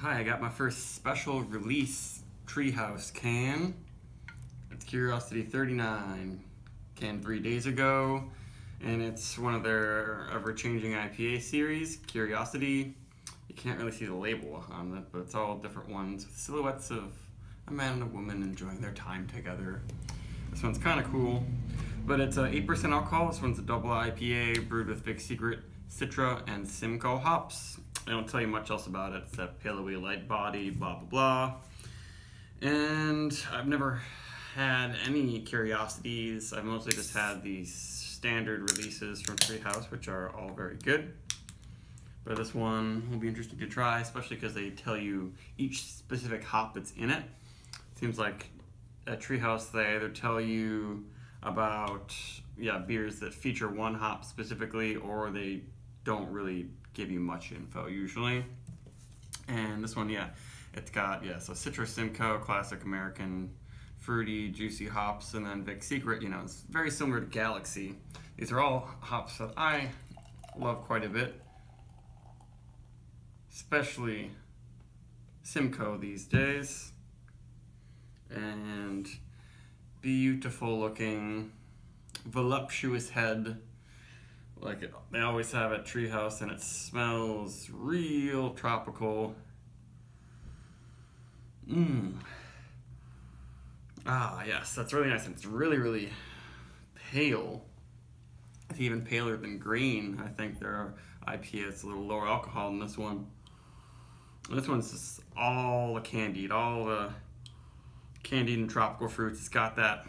Hi, I got my first special release Treehouse can. It's Curiosity 39, canned 3 days ago, and it's one of their ever-changing IPA series, Curiosity. You can't really see the label on it, but it's all different ones with silhouettes of a man and a woman enjoying their time together. This one's kind of cool, but it's 8% alcohol. This one's a double IPA brewed with Big Secret, Citra, and Simcoe hops. I don't tell you much else about it. It's that pillowy light body, blah blah blah. And I've never had any Curiosities. I've mostly just had these standard releases from Treehouse, which are all very good. But this one will be interesting to try, especially because they tell you each specific hop that's in it. Seems like at Treehouse they either tell you about beers that feature one hop specifically, or they don't really give you much info usually. And this one, it's got so Citra, Simcoe, classic American fruity juicy hops, and then Big Secret. It's very similar to Galaxy. These are all hops that I love quite a bit, especially Simcoe these days. And beautiful looking, voluptuous head, like they always have at Treehouse, and it smells real tropical. Ah, yes, that's really nice. And it's really, really pale. It's even paler than green. I think there are IPAs a little lower alcohol than this one. And this one's just all the candied and tropical fruits. It's got that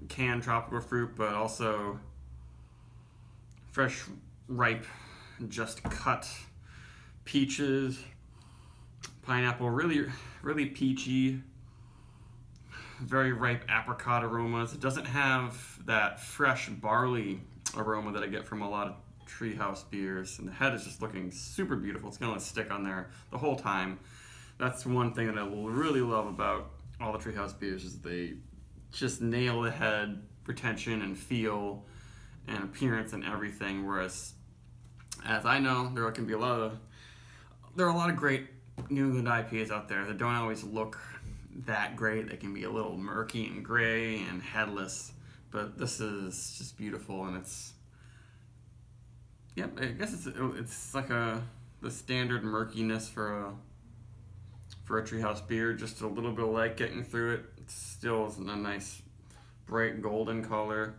canned tropical fruit, but also fresh, ripe, just cut peaches, pineapple, really, really peachy, very ripe apricot aromas. It doesn't have that fresh barley aroma that I get from a lot of Treehouse beers, and the head is just looking super beautiful. It's gonna stick on there the whole time. That's one thing that I really love about all the Treehouse beers, is they just nail the head retention and feel and appearance and everything. Whereas, as I know, there are a lot of great New England IPAs out there that don't always look that great. They can be a little murky and gray and headless, but this is just beautiful. And I guess it's like the standard murkiness for a Treehouse beer, just a little bit of light getting through it. It still is a nice bright golden color,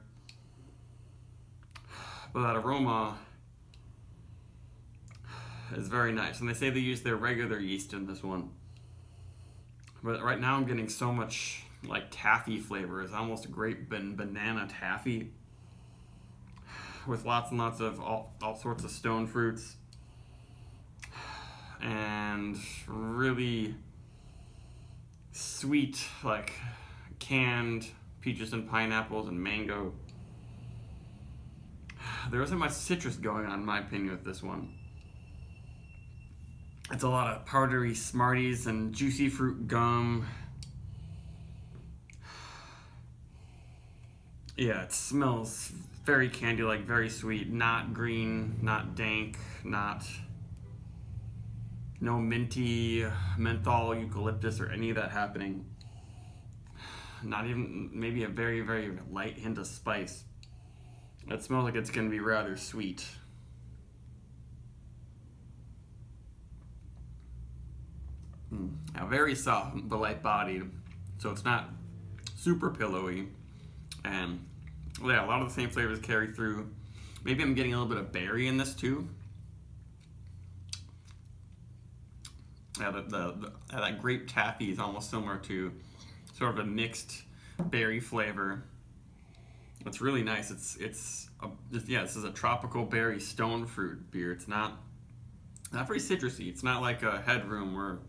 but that aroma is very nice. And they say they use their regular yeast in this one, but right now I'm getting so much like taffy flavor. It's almost a great banana taffy with lots and lots of all sorts of stone fruits and really sweet, like canned peaches and pineapples and mango. There isn't much citrus going on, in my opinion, with this one. It's a lot of powdery Smarties and juicy fruit gum. Yeah, it smells very candy-like, very sweet, not green, not dank, no minty, menthol, eucalyptus, or any of that happening. Not even maybe a very, very light hint of spice. It smells like it's going to be rather sweet. Now, very soft but light bodied, so it's not super pillowy. And a lot of the same flavors carry through. Maybe I'm getting a little bit of berry in this too. That grape taffy is almost similar to sort of a mixed berry flavor. It's really nice. This is a tropical berry stone fruit beer. It's not very citrusy. It's not like a Headroom where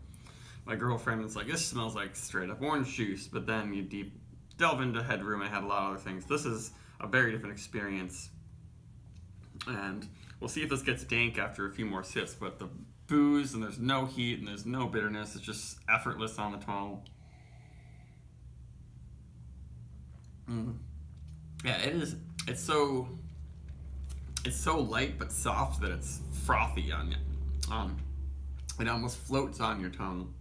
my girlfriend was like, this smells like straight up orange juice, but then you delve into Headroom and it had a lot of other things. This is a very different experience, and we'll see if this gets dank after a few more sips. But the booze, and there's no heat and there's no bitterness. It's just effortless on the tongue. Yeah, it is. It's so light but soft that it's frothy on It almost floats on your tongue.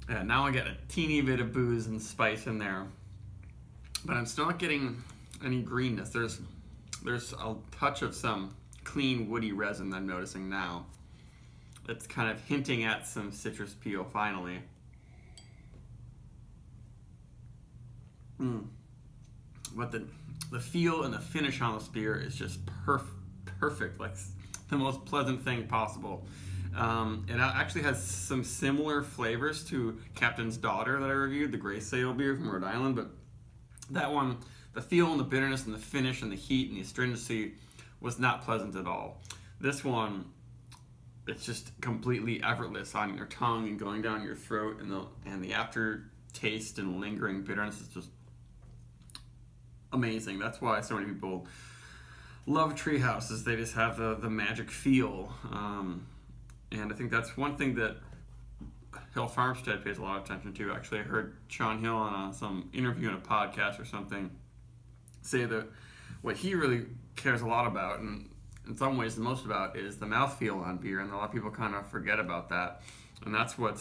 Yeah, now I get a teeny bit of booze and spice in there, but I'm still not getting any greenness. There's a touch of some clean woody resin that I'm noticing now. It's kind of hinting at some citrus peel finally. But the feel and the finish on this beer is just perfect, like the most pleasant thing possible. It actually has some similar flavors to Captain's Daughter that I reviewed, the Gray Sail beer from Rhode Island, but that one, the feel and the bitterness and the finish and the heat and the astringency was not pleasant at all. This one, it's just completely effortless on your tongue and going down your throat, and the aftertaste and lingering bitterness is just amazing. That's why so many people love Treehouse, is they just have the magic feel. And I think that's one thing that Hill Farmstead pays a lot of attention to. Actually, I heard Sean Hill on some interview in a podcast or something say that what he really cares a lot about, and in some ways the most about, is the mouthfeel on beer, and a lot of people kind of forget about that. And that's what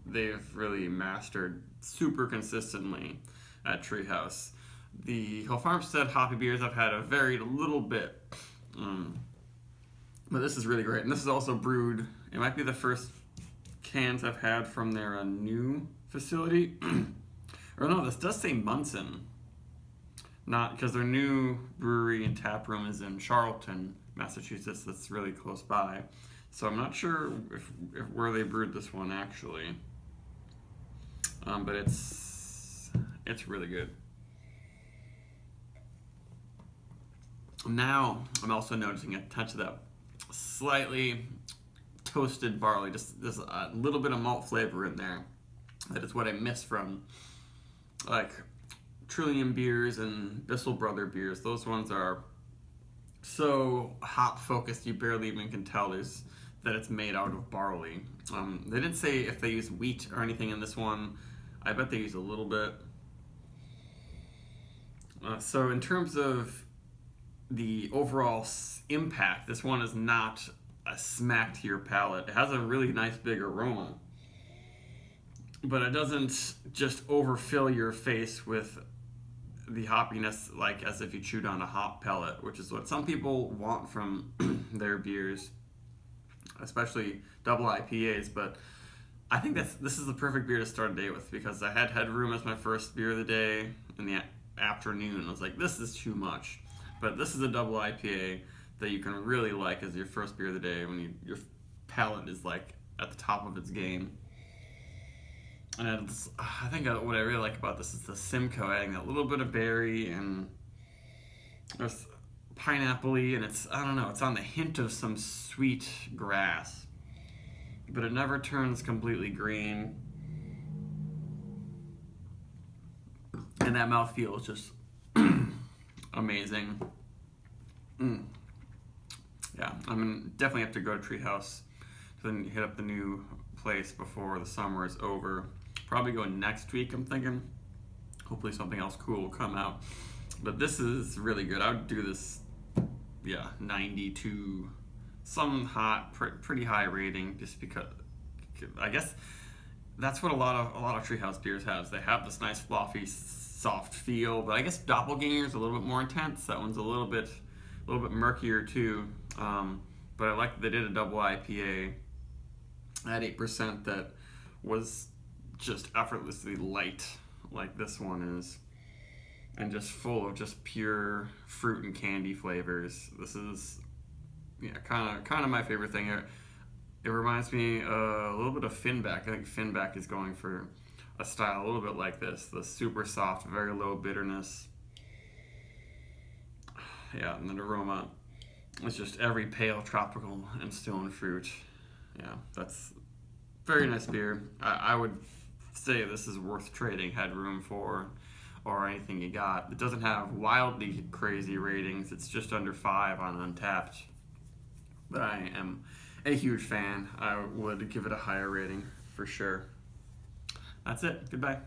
they've really mastered super consistently at Treehouse. The Hill Farmstead hoppy beers I've had a very little bit, but this is really great. And this is also brewed, it might be the first cans I've had from their new facility. Or no, this does say Munson. Not, because their new brewery and tap room is in Charlton, Massachusetts. That's really close by. So I'm not sure if where they brewed this one actually. But it's really good. Now I'm also noticing a touch of that slightly toasted barley, just there's a little bit of malt flavor in there. That is what I miss from like Trillium beers and Bissell Brother beers. Those ones are so hop focused you barely even can tell that it's made out of barley. They didn't say if they use wheat or anything in this one. I bet they use a little bit. So in terms of the overall impact, this one is not a smack to your palate. It has a really nice big aroma, but it doesn't just overfill your face with the hoppiness like as if you chewed on a hop pellet, which is what some people want from their beers, especially double IPAs. But I think this is the perfect beer to start a day with, because I had Headroom as my first beer of the day in the afternoon. I was like, this is too much. But this is a double IPA that you can really like as your first beer of the day when your palate is like at the top of its game. And I think what I really like about this is the Simcoe adding that little bit of berry, and there's pineapple-y, and it's, I don't know, it's on the hint of some sweet grass. But it never turns completely green. And that mouthfeel is just amazing. Yeah, I'm gonna definitely have to go to Treehouse to then hit up the new place before the summer is over. Probably go next week, I'm thinking. Hopefully something else cool will come out. But this is really good. I would do this, yeah, 92, some hot, pretty high rating, just because I guess that's what a lot of Treehouse beers have. They have this nice fluffy, soft feel, but I guess Doppelganger is a little bit more intense. That one's a little bit murkier too. But I like that they did a double IPA at 8% that was just effortlessly light, like this one is, and just full of just pure fruit and candy flavors. This is, yeah, kind of my favorite thing. It reminds me a little bit of Finback. I think Finback is going for a style a little bit like this, the super soft, very low bitterness. Yeah, and the aroma, it's just every pale tropical and stone fruit. Yeah, that's very nice beer. I would say this is worth trading Headroom for, or anything you got. It doesn't have wildly crazy ratings. It's just under 5 on Untappd. But I am a huge fan. I would give it a higher rating for sure. That's it. Goodbye.